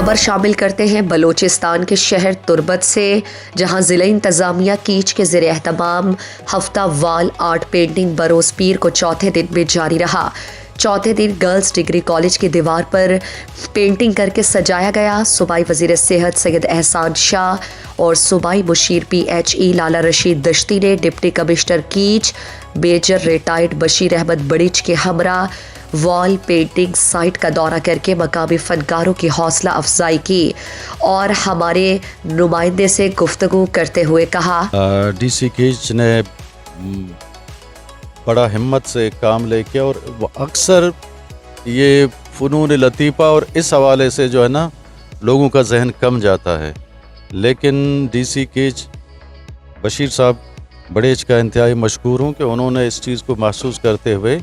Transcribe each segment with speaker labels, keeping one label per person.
Speaker 1: خبر شامل کرتے ہیں بلوچستان کے شہر تربت سے، جہاں ضلع انتظامیہ کیچ کے زیر اہتمام ہفتہ وال آرٹ پینٹنگ بروز پیر کو چوتھے دن بھی جاری رہا۔ چوتھے دن گرلز ڈگری کالج کی دیوار پر پینٹنگ کر کے سجایا گیا۔ صوبائی وزیر صحت سید احسان شاہ اور صوبائی مشیر پی ایچ ای لالا رشید دشتی نے deputy commissioner Kech major retired Bashir Ahmed Barech کے ہمراہ وال پینٹنگ سائٹ کا دورہ کر کے مقامی فنکاروں کی حوصلہ افزائی کی اور ہمارے نمائندے سے گفتگو کرتے ہوئے کہا،
Speaker 2: ڈی سی کیچ نے بڑا ہمت سے کام لے کے، اور اکثر یہ فنون لطیفہ اور اس حوالے سے جو ہے نا لوگوں کا ذہن کم جاتا ہے، لیکن ڈی سی کیچ بشیر صاحب بڑیچ کا انتہائی مشکور ہوں کہ انہوں نے اس چیز کو محسوس کرتے ہوئے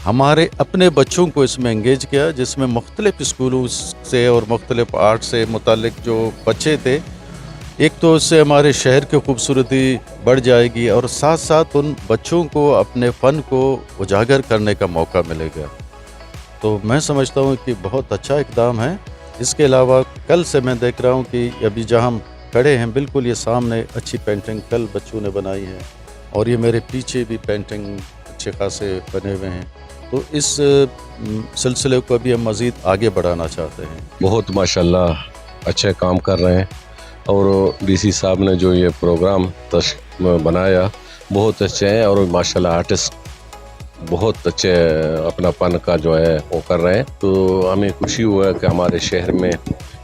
Speaker 2: ہمارے اپنے بچوں کو اس میں انگیج کیا، جس میں مختلف اسکولوں سے اور مختلف آرٹ سے متعلق جو بچے تھے۔ ایک تو اس سے ہمارے شہر کی خوبصورتی بڑھ جائے گی، اور ساتھ ساتھ ان بچوں کو اپنے فن کو اجاگر کرنے کا موقع ملے گا۔ تو میں سمجھتا ہوں کہ بہت اچھا اقدام ہے۔ اس کے علاوہ کل سے میں دیکھ رہا ہوں کہ ابھی جہاں ہم کھڑے ہیں بالکل یہ سامنے اچھی پینٹنگ کل بچوں نے بنائی ہے، اور یہ میرے پیچھے بھی پینٹنگ اچھے خاصے بنے ہوئے ہیں۔ تو اس سلسلے کو بھی ہم مزید آگے بڑھانا چاہتے ہیں۔
Speaker 3: بہت ماشاءاللہ اچھے کام کر رہے ہیں، اور ڈی سی صاحب نے جو یہ پروگرام بنایا بہت اچھے ہیں، اور ماشاءاللہ آرٹسٹ بہت اچھے اپنا فن کا جو ہے وہ کر رہے ہیں۔ تو ہمیں خوشی ہوا کہ ہمارے شہر میں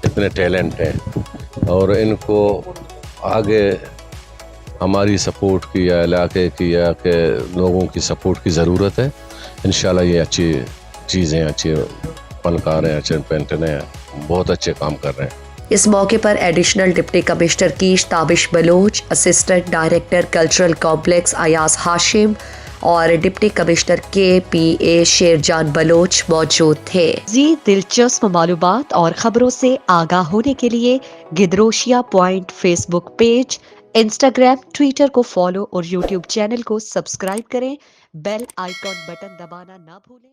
Speaker 3: اتنے ٹیلنٹ ہیں، اور ان کو آگے ہماری سپورٹ کی یا علاقے کی یا کہ لوگوں کی سپورٹ کی ضرورت ہے۔ انشاءاللہ یہ اچھی چیزیں، اچھے فنکار ہیں، اچھے پینٹر ہیں، بہت اچھے کام کر رہے ہیں۔
Speaker 1: اس موقع پر additional deputy commissioner Kech Tabish Baloch, assistant director cultural complex Ayaz Hashim اور ڈپٹی کمشنر کے پی اے شیر جان بلوچ موجود تھے۔ مزید دلچسپ معلومات اور خبروں سے آگاہ ہونے کے لیے Gedrosia point Facebook page, Instagram, Twitter کو فالو اور یوٹیوب چینل کو سبسکرائب کریں۔ بیل آئیکن بٹن دبانا نہ بھولیں۔